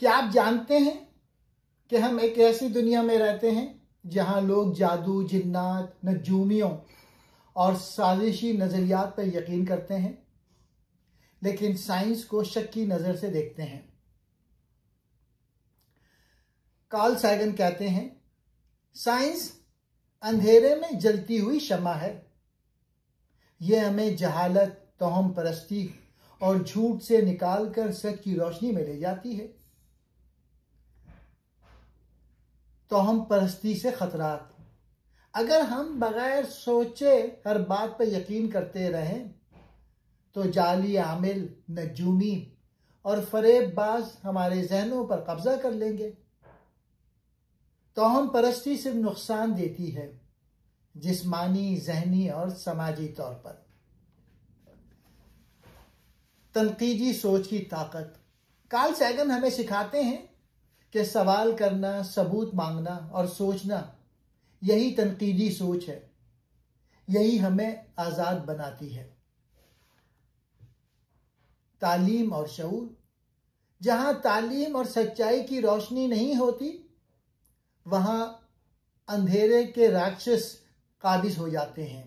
کیا آپ جانتے ہیں کہ ہم ایک ایسی دنیا میں رہتے ہیں جہاں لوگ جادو، جنات، نجومیوں اور سازشی نظریات پر یقین کرتے ہیں، لیکن سائنس کو شک کی نظر سے دیکھتے ہیں؟ کارل سیگن کہتے ہیں، سائنس اندھیرے میں جلتی ہوئی شمع ہے۔ یہ ہمیں جہالت، توہم پرستی اور جھوٹ سے نکال کر سچ کی روشنی میں لے جاتی ہے۔ توہم پرستی سے خطرات: اگر ہم بغیر سوچے ہر بات پر یقین کرتے رہیں تو جعلی عامل، نجومی اور فریب باز ہمارے ذہنوں پر قبضہ کر لیں گے۔ توہم پرستی صرف نقصان دیتی ہے، جسمانی، ذہنی اور سماجی طور پر۔ تنقیدی سوچ کی طاقت: کارل سیگن ہمیں سکھاتے ہیں کہ سوال کرنا، ثبوت مانگنا اور سوچنا، یہی تنقیدی سوچ ہے، یہی ہمیں آزاد بناتی ہے۔ تعلیم اور شعور: جہاں تعلیم اور سچائی کی روشنی نہیں ہوتی، وہاں اندھیرے کے راکشس قابض ہو جاتے ہیں،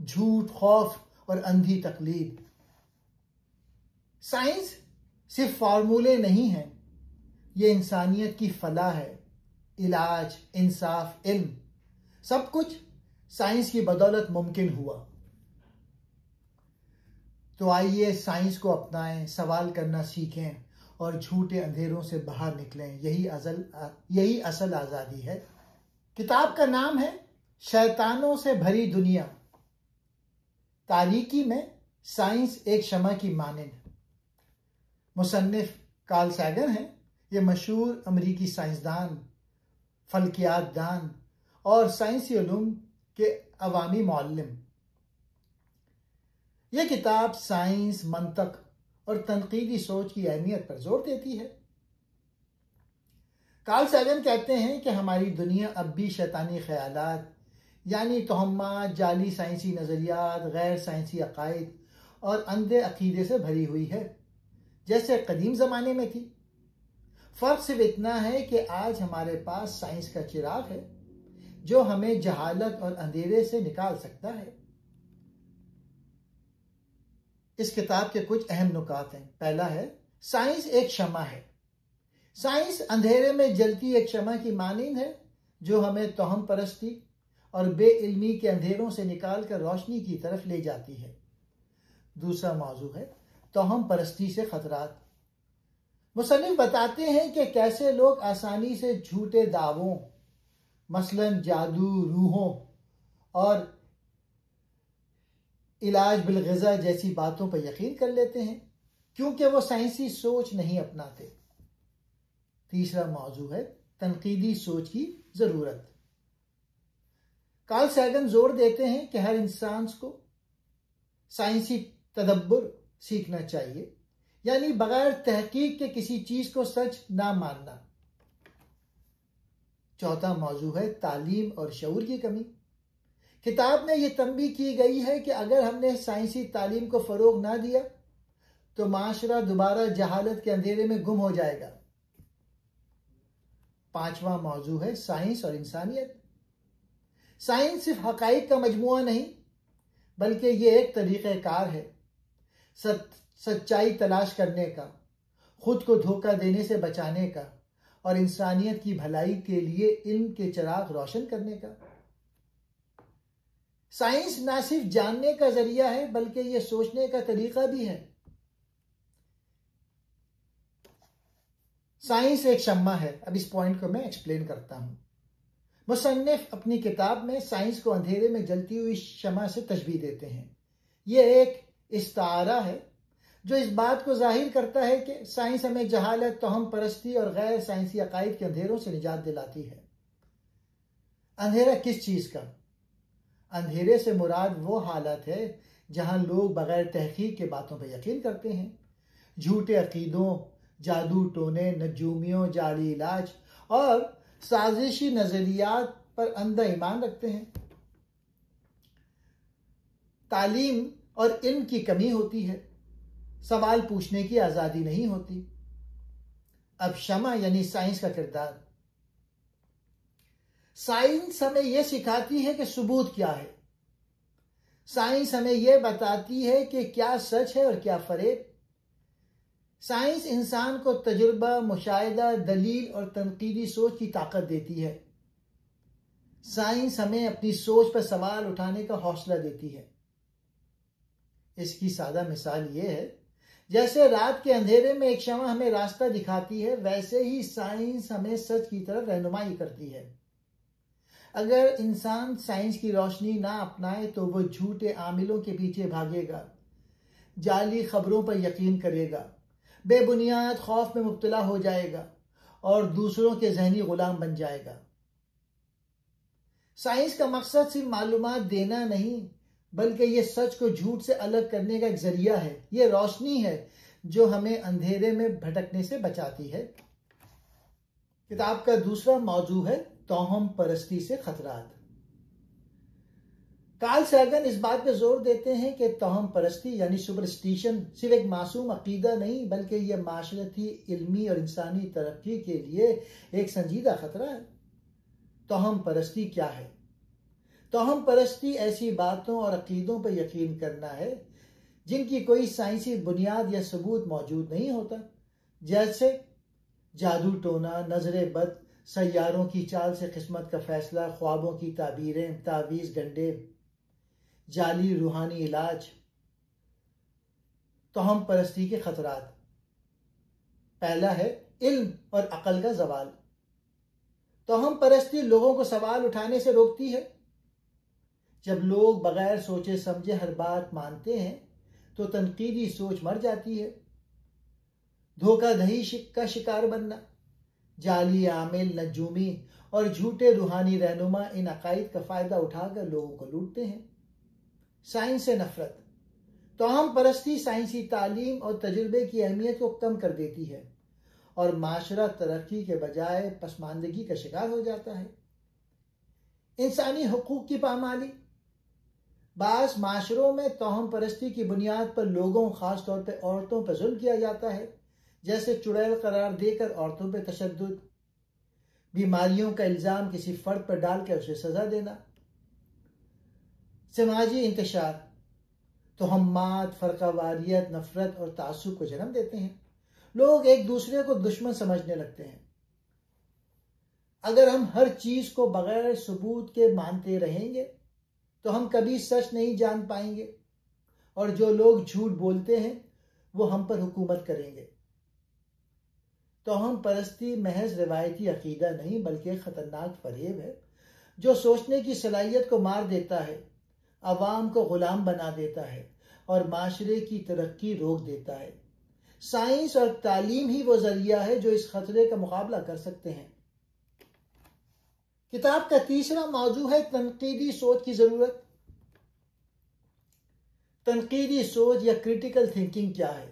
جھوٹ، خوف اور اندھی تقلید۔ سائنس صرف فارمولے نہیں ہیں، یہ انسانیت کی فلاح ہے۔ علاج، انصاف، علم، سب کچھ سائنس کی بدولت ممکن ہوا۔ تو آئیے سائنس کو اپنائیں، سوال کرنا سیکھیں اور جھوٹے اندھیروں سے باہر نکلیں۔ یہی اصل آزادی ہے۔ کتاب کا نام ہے شیطانوں سے بھری دنیا، تاریکی میں سائنس ایک شمع کی مانند۔ مصنف کارل سیگن ہیں۔ یہ مشہور امریکی سائنسدان، فلکیات دان اور سائنسی علوم کے عوامی معلم۔ یہ کتاب سائنس، منطق اور تنقیدی سوچ کی اہمیت پر زور دیتی ہے۔ کارل سیگن کہتے ہیں کہ ہماری دنیا اب بھی شیطانی خیالات، یعنی توہمات، جعلی سائنسی نظریات، غیر سائنسی عقائد اور اندھے عقیدے سے بھری ہوئی ہے، جیسے قدیم زمانے میں تھی۔ فرق صرف اتنا ہے کہ آج ہمارے پاس سائنس کا چراغ ہے جو ہمیں جہالت اور اندھیرے سے نکال سکتا ہے۔ اس کتاب کے کچھ اہم نکات ہیں۔ پہلا ہے، سائنس ایک شمع ہے۔ سائنس اندھیرے میں جلتی ایک شمع کی مانند ہے جو ہمیں توہم پرستی اور بے علمی کے اندھیروں سے نکال کر روشنی کی طرف لے جاتی ہے۔ دوسرا موضوع ہے توہم پرستی سے خطرات۔ مصنف بتاتے ہیں کہ کیسے لوگ آسانی سے جھوٹے دعووں، مثلا جادو، روحوں اور علاج بالغذا جیسی باتوں پر یقین کر لیتے ہیں کیونکہ وہ سائنسی سوچ نہیں اپناتے۔ تیسرا موضوع ہے تنقیدی سوچ کی ضرورت۔ کارل سیگن زور دیتے ہیں کہ ہر انسان کو سائنسی تدبر سیکھنا چاہیے، یعنی بغیر تحقیق کے کسی چیز کو سچ نہ ماننا۔ چوتھا موضوع ہے تعلیم اور شعور کی کمی۔ کتاب میں یہ تنبیہ کی گئی ہے کہ اگر ہم نے سائنسی تعلیم کو فروغ نہ دیا تو معاشرہ دوبارہ جہالت کے اندھیرے میں گم ہو جائے گا۔ پانچواں موضوع ہے سائنس اور انسانیت۔ سائنس صرف حقائق کا مجموعہ نہیں، بلکہ یہ ایک طریقہ کار ہے سچائی تلاش کرنے کا، خود کو دھوکہ دینے سے بچانے کا اور انسانیت کی بھلائی کے لیے علم کے چراغ روشن کرنے کا۔ سائنس نہ صرف جاننے کا ذریعہ ہے بلکہ یہ سوچنے کا طریقہ بھی ہے۔ سائنس ایک شمع ہے۔ اب اس پوائنٹ کو میں ایکسپلین کرتا ہوں۔ مصنف اپنی کتاب میں سائنس کو اندھیرے میں جلتی ہوئی شمع سے تشبیہ دیتے ہیں۔ یہ ایک استعارہ ہے جو اس بات کو ظاہر کرتا ہے کہ سائنس ہمیں جہالت، توہم پرستی اور غیر سائنسی عقائد کے اندھیروں سے نجات دلاتی ہے۔ اندھیرا کس چیز کا؟ اندھیرے سے مراد وہ حالت ہے جہاں لوگ بغیر تحقیق کے باتوں پہ یقین کرتے ہیں، جھوٹے عقیدوں، جادو ٹونے، نجومیوں، جعلی علاج اور سازشی نظریات پر اندھا ایمان رکھتے ہیں۔ تعلیم اور علم کی کمی ہوتی ہے، سوال پوچھنے کی آزادی نہیں ہوتی۔ اب شمع یعنی سائنس کا کردار۔ سائنس ہمیں یہ سکھاتی ہے کہ ثبوت کیا ہے۔ سائنس ہمیں یہ بتاتی ہے کہ کیا سچ ہے اور کیا فریب۔ سائنس انسان کو تجربہ، مشاہدہ، دلیل اور تنقیدی سوچ کی طاقت دیتی ہے۔ سائنس ہمیں اپنی سوچ پر سوال اٹھانے کا حوصلہ دیتی ہے۔ اس کی سادہ مثال یہ ہے، جیسے رات کے اندھیرے میں ایک شمع ہمیں راستہ دکھاتی ہے، ویسے ہی سائنس ہمیں سچ کی طرف رہنمائی کرتی ہے۔ اگر انسان سائنس کی روشنی نہ اپنائے تو وہ جھوٹے عاملوں کے پیچھے بھاگے گا، جعلی خبروں پر یقین کرے گا، بے بنیاد خوف میں مبتلا ہو جائے گا اور دوسروں کے ذہنی غلام بن جائے گا۔ سائنس کا مقصد صرف معلومات دینا نہیں، بلکہ یہ سچ کو جھوٹ سے الگ کرنے کا ایک ذریعہ ہے۔ یہ روشنی ہے جو ہمیں اندھیرے میں بھٹکنے سے بچاتی ہے۔ کتاب کا دوسرا موضوع ہے توہم پرستی سے خطرات۔ کارل سیگن اس بات پہ زور دیتے ہیں کہ توہم پرستی یعنی سپرسٹیشن صرف ایک معصوم عقیدہ نہیں، بلکہ یہ معاشرتی، علمی اور انسانی ترقی کے لیے ایک سنجیدہ خطرہ ہے۔ توہم پرستی کیا ہے؟ توہم پرستی ایسی باتوں اور عقیدوں پر یقین کرنا ہے جن کی کوئی سائنسی بنیاد یا ثبوت موجود نہیں ہوتا، جیسے جادو ٹونا، نظر بد، سیاروں کی چال سے قسمت کا فیصلہ، خوابوں کی تعبیریں، تعویذ گنڈے، جعلی روحانی علاج۔ توہم پرستی کے خطرات۔ پہلا ہے علم اور عقل کا زوال۔ توہم پرستی لوگوں کو سوال اٹھانے سے روکتی ہے۔ جب لوگ بغیر سوچے سمجھے ہر بات مانتے ہیں تو تنقیدی سوچ مر جاتی ہے۔ دھوکہ دہی کا شکار بننا، جعلی عامل، نجومی اور جھوٹے روحانی رہنما ان عقائد کا فائدہ اٹھا کر لوگوں کو لوٹتے ہیں۔ سائنس سے نفرت۔ توہم پرستی سائنسی تعلیم اور تجربے کی اہمیت کو کم کر دیتی ہے اور معاشرہ ترقی کے بجائے پسماندگی کا شکار ہو جاتا ہے۔ انسانی حقوق کی پامالی۔ بعض معاشروں میں توہم پرستی کی بنیاد پر لوگوں، خاص طور پہ عورتوں پر ظلم کیا جاتا ہے، جیسے چڑیل قرار دے کر عورتوں پہ تشدد، بیماریوں کا الزام کسی فرد پر ڈال کر اسے سزا دینا۔ سماجی انتشار۔ توہمات فرقہ واریت، نفرت اور تعصب کو جنم دیتے ہیں۔ لوگ ایک دوسرے کو دشمن سمجھنے لگتے ہیں۔ اگر ہم ہر چیز کو بغیر ثبوت کے مانتے رہیں گے تو ہم کبھی سچ نہیں جان پائیں گے، اور جو لوگ جھوٹ بولتے ہیں وہ ہم پر حکومت کریں گے۔ توہم پرستی محض روایتی عقیدہ نہیں بلکہ خطرناک فریب ہے جو سوچنے کی صلاحیت کو مار دیتا ہے، عوام کو غلام بنا دیتا ہے اور معاشرے کی ترقی روک دیتا ہے۔ سائنس اور تعلیم ہی وہ ذریعہ ہے جو اس خطرے کا مقابلہ کر سکتے ہیں۔ کتاب کا تیسرا موضوع ہے تنقیدی سوچ کی ضرورت۔ تنقیدی سوچ یا کریٹیکل تھنکنگ کیا ہے؟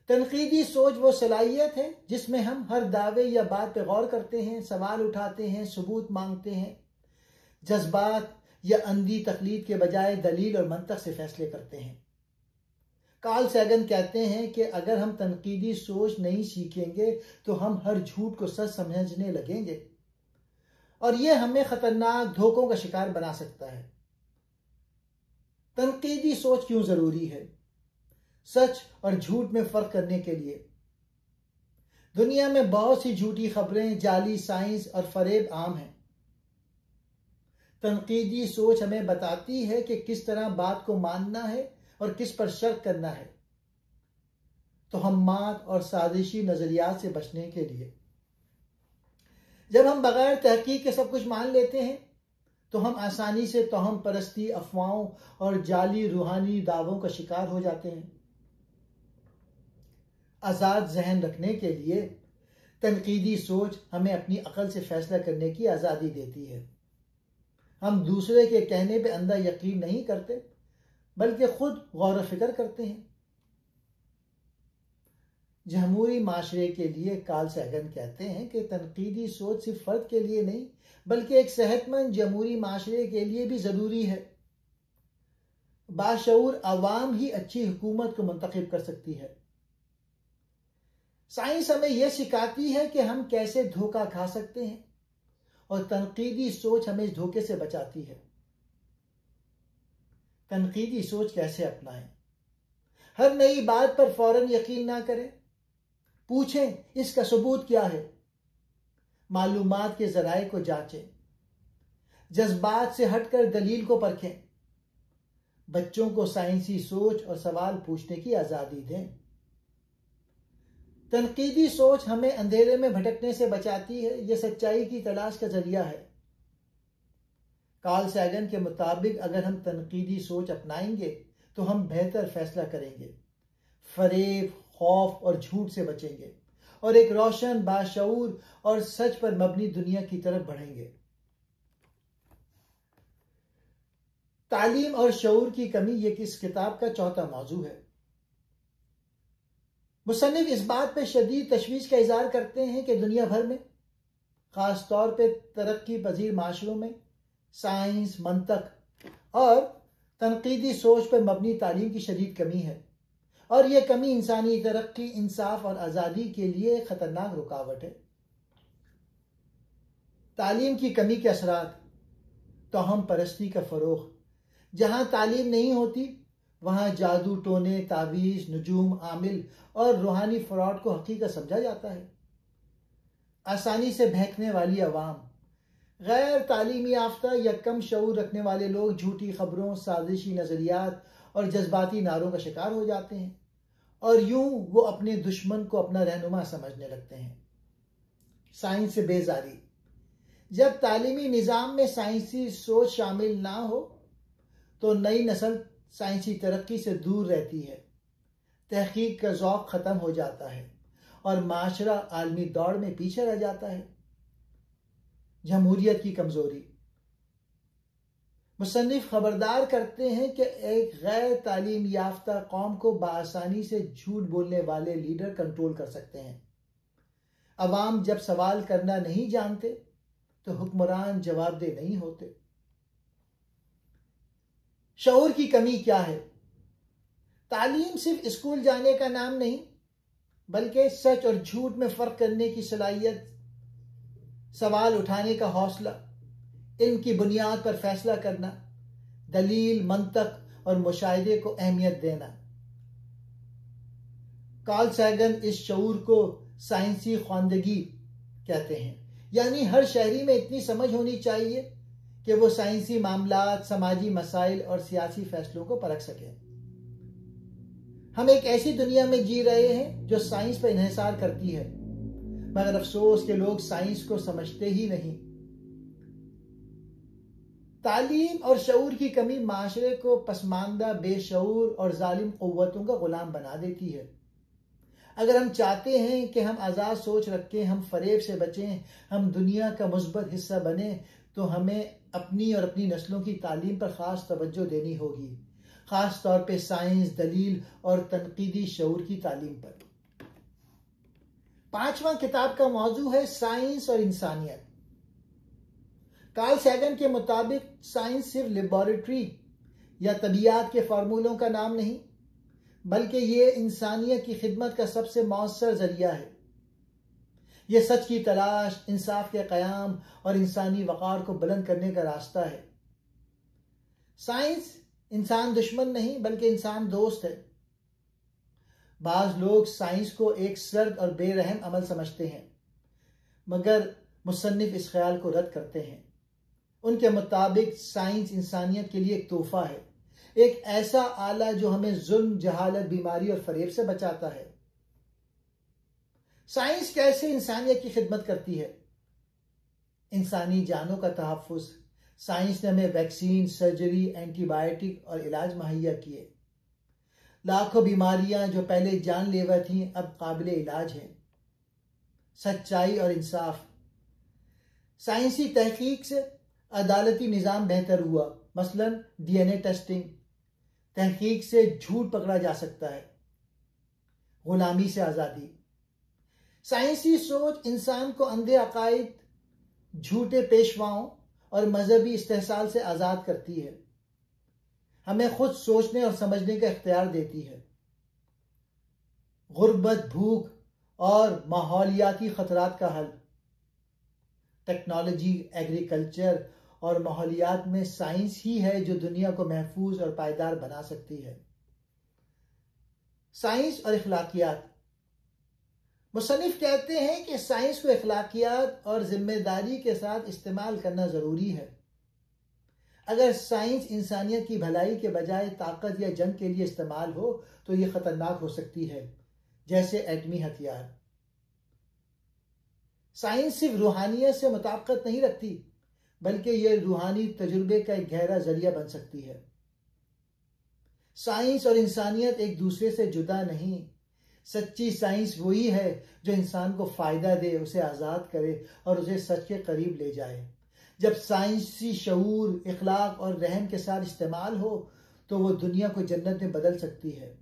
تنقیدی سوچ وہ صلاحیت ہے جس میں ہم ہر دعوے یا بات پہ غور کرتے ہیں، سوال اٹھاتے ہیں، ثبوت مانگتے ہیں، جذبات یا اندھی تقلید کے بجائے دلیل اور منطق سے فیصلے کرتے ہیں۔ کارل سیگن کہتے ہیں کہ اگر ہم تنقیدی سوچ نہیں سیکھیں گے تو ہم ہر جھوٹ کو سچ سمجھنے لگیں گے، اور یہ ہمیں خطرناک دھوکوں کا شکار بنا سکتا ہے۔ تنقیدی سوچ کیوں ضروری ہے؟ سچ اور جھوٹ میں فرق کرنے کے لیے۔ دنیا میں بہت سی جھوٹی خبریں، جعلی سائنس اور فریب عام ہیں۔ تنقیدی سوچ ہمیں بتاتی ہے کہ کس طرح بات کو ماننا ہے اور کس پر شک کرنا ہے، توہمات اور سازشی نظریات سے بچنے کے لیے۔ جب ہم بغیر تحقیق کے سب کچھ مان لیتے ہیں تو ہم آسانی سے توہم پرستی، افواہوں اور جعلی روحانی دعووں کا شکار ہو جاتے ہیں۔ آزاد ذہن رکھنے کے لیے تنقیدی سوچ ہمیں اپنی عقل سے فیصلہ کرنے کی آزادی دیتی ہے۔ ہم دوسرے کے کہنے پہ اندھا یقین نہیں کرتے بلکہ خود غور و فکر کرتے ہیں۔ جمہوری معاشرے کے لیے کارل سیگن کہتے ہیں کہ تنقیدی سوچ صرف فرد کے لیے نہیں بلکہ ایک صحت مند جمہوری معاشرے کے لیے بھی ضروری ہے۔ باشعور عوام ہی اچھی حکومت کو منتخب کر سکتی ہے۔ سائنس ہمیں یہ سکھاتی ہے کہ ہم کیسے دھوکہ کھا سکتے ہیں، اور تنقیدی سوچ ہمیں اس دھوکے سے بچاتی ہے۔ تنقیدی سوچ کیسے اپنائیں؟ ہر نئی بات پر فوراً یقین نہ کریں، پوچھیں اس کا ثبوت کیا ہے، معلومات کے ذرائع کو جانچیں، جذبات سے ہٹ کر دلیل کو پرکھیں، بچوں کو سائنسی سوچ اور سوال پوچھنے کی آزادی دیں۔ تنقیدی سوچ ہمیں اندھیرے میں بھٹکنے سے بچاتی ہے، یہ سچائی کی تلاش کا ذریعہ ہے۔ کارل سیگن کے مطابق اگر ہم تنقیدی سوچ اپنائیں گے تو ہم بہتر فیصلہ کریں گے، فریب، خوف اور جھوٹ سے بچیں گے، اور ایک روشن، باشعور اور سچ پر مبنی دنیا کی طرف بڑھیں گے۔ تعلیم اور شعور کی کمی یہ اس کتاب کا چوتھا موضوع ہے۔ مصنف اس بات پہ شدید تشویش کا اظہار کرتے ہیں کہ دنیا بھر میں، خاص طور پہ ترقی پذیر معاشروں میں، سائنس، منطق اور تنقیدی سوچ پر مبنی تعلیم کی شدید کمی ہے، اور یہ کمی انسانی ترقی، انصاف اور آزادی کے لیے خطرناک رکاوٹ ہے۔ تعلیم کی کمی کے اثرات: توہم پرستی کا فروغ۔ جہاں تعلیم نہیں ہوتی وہاں جادو ٹونے، تعویذ، نجوم عامل اور روحانی فراڈ کو حقیقت سمجھا جاتا ہے۔ آسانی سے بہکنے والی عوام، غیر تعلیمی یافتہ یا کم شعور رکھنے والے لوگ جھوٹی خبروں، سازشی نظریات اور جذباتی نعروں کا شکار ہو جاتے ہیں، اور یوں وہ اپنے دشمن کو اپنا رہنما سمجھنے لگتے ہیں۔ سائنس سے بیزاری: جب تعلیمی نظام میں سائنسی سوچ شامل نہ ہو تو نئی نسل سائنسی ترقی سے دور رہتی ہے، تحقیق کا ذوق ختم ہو جاتا ہے اور معاشرہ عالمی دوڑ میں پیچھے رہ جاتا ہے۔ جمہوریت کی کمزوری: مصنف خبردار کرتے ہیں کہ ایک غیر تعلیم یافتہ قوم کو بآسانی سے جھوٹ بولنے والے لیڈر کنٹرول کر سکتے ہیں۔ عوام جب سوال کرنا نہیں جانتے تو حکمران جواب دہ نہیں ہوتے۔ شعور کی کمی کیا ہے؟ تعلیم صرف اسکول جانے کا نام نہیں، بلکہ سچ اور جھوٹ میں فرق کرنے کی صلاحیت، سوال اٹھانے کا حوصلہ، علم کی بنیاد پر فیصلہ کرنا، دلیل، منطق اور مشاہدے کو اہمیت دینا۔ کارل سیگن اس شعور کو سائنسی خواندگی کہتے ہیں، یعنی ہر شہری میں اتنی سمجھ ہونی چاہیے کہ وہ سائنسی معاملات، سماجی مسائل اور سیاسی فیصلوں کو پرکھ سکے۔ ہم ایک ایسی دنیا میں جی رہے ہیں جو سائنس پر انحصار کرتی ہے، مگر افسوس کہ لوگ سائنس کو سمجھتے ہی نہیں۔ تعلیم اور شعور کی کمی معاشرے کو پسماندہ، بے شعور اور ظالم قوتوں کا غلام بنا دیتی ہے۔ اگر ہم چاہتے ہیں کہ ہم آزاد سوچ رکھیں، ہم فریب سے بچیں، ہم دنیا کا مثبت حصہ بنیں، تو ہمیں اپنی اور اپنی نسلوں کی تعلیم پر خاص توجہ دینی ہوگی، خاص طور پہ سائنس، دلیل اور تنقیدی شعور کی تعلیم پر۔ پانچواں کتاب کا موضوع ہے سائنس اور انسانیت۔ کارل سیگن کے مطابق سائنس صرف لیبارٹری یا طبیعیات کے فارمولوں کا نام نہیں، بلکہ یہ انسانیت کی خدمت کا سب سے مؤثر ذریعہ ہے۔ یہ سچ کی تلاش، انصاف کے قیام اور انسانی وقار کو بلند کرنے کا راستہ ہے۔ سائنس انسان دشمن نہیں بلکہ انسان دوست ہے۔ بعض لوگ سائنس کو ایک سرد اور بے رحم عمل سمجھتے ہیں، مگر مصنف اس خیال کو رد کرتے ہیں۔ ان کے مطابق سائنس انسانیت کے لیے ایک تحفہ ہے، ایک ایسا آلہ جو ہمیں ظلم، جہالت، بیماری اور فریب سے بچاتا ہے۔ سائنس کیسے انسانیت کی خدمت کرتی ہے؟ انسانی جانوں کا تحفظ۔ سائنس نے ہمیں ویکسین، سرجری، اینٹی بائیوٹک اور علاج مہیا کیے۔ لاکھوں بیماریاں جو پہلے جان لیوا تھیں اب قابل علاج ہیں۔ سچائی اور انصاف۔ سائنسی تحقیق سے عدالتی نظام بہتر ہوا، مثلا ڈی این اے ٹیسٹنگ۔ تحقیق سے جھوٹ پکڑا جا سکتا ہے۔ غلامی سے آزادی۔ سائنسی سوچ انسان کو اندھے عقائد، جھوٹے پیشواؤں اور مذہبی استحصال سے آزاد کرتی ہے، ہمیں خود سوچنے اور سمجھنے کا اختیار دیتی ہے۔ غربت، بھوک اور ماحولیاتی خطرات کا حل۔ ٹیکنالوجی، ایگریکلچر اور ماحولیات میں سائنس ہی ہے جو دنیا کو محفوظ اور پائیدار بنا سکتی ہے۔ سائنس اور اخلاقیات۔ مصنف کہتے ہیں کہ سائنس کو اخلاقیات اور ذمہ داری کے ساتھ استعمال کرنا ضروری ہے۔ اگر سائنس انسانیت کی بھلائی کے بجائے طاقت یا جنگ کے لیے استعمال ہو تو یہ خطرناک ہو سکتی ہے، جیسے ایٹمی ہتھیار۔ سائنس صرف روحانیت سے مطابقت نہیں رکھتی، بلکہ یہ روحانی تجربے کا ایک گہرا ذریعہ بن سکتی ہے۔ سائنس اور انسانیت ایک دوسرے سے جدا نہیں۔ سچی سائنس وہی ہے جو انسان کو فائدہ دے، اسے آزاد کرے اور اسے سچ کے قریب لے جائے۔ جب سائنسی شعور، اخلاق اور رحم کے ساتھ استعمال ہو تو وہ دنیا کو جنت میں بدل سکتی ہے۔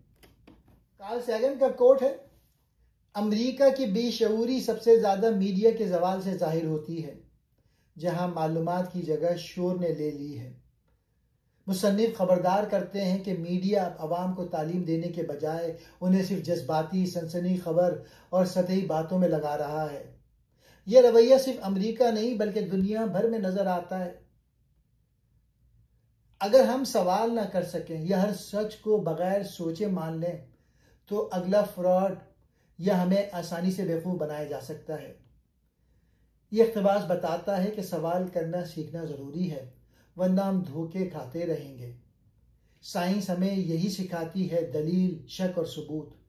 کارل سیگن کا کوٹ ہے، امریکہ کی بے شعوری سب سے زیادہ میڈیا کے زوال سے ظاہر ہوتی ہے، جہاں معلومات کی جگہ شور نے لے لی ہے۔ مصنف خبردار کرتے ہیں کہ میڈیا اب عوام کو تعلیم دینے کے بجائے انہیں صرف جذباتی، سنسنی خبر اور سطحی باتوں میں لگا رہا ہے۔ یہ رویہ صرف امریکہ نہیں بلکہ دنیا بھر میں نظر آتا ہے۔ اگر ہم سوال نہ کر سکیں یا ہر سچ کو بغیر سوچے مان لیں تو اگلا فراڈ یا ہمیں آسانی سے بیوقوف بنایا جا سکتا ہے۔ یہ اقتباس بتاتا ہے کہ سوال کرنا سیکھنا ضروری ہے، ورنہ ہم دھوکے کھاتے رہیں گے۔ سائنس ہمیں یہی سکھاتی ہے، دلیل، شک اور ثبوت۔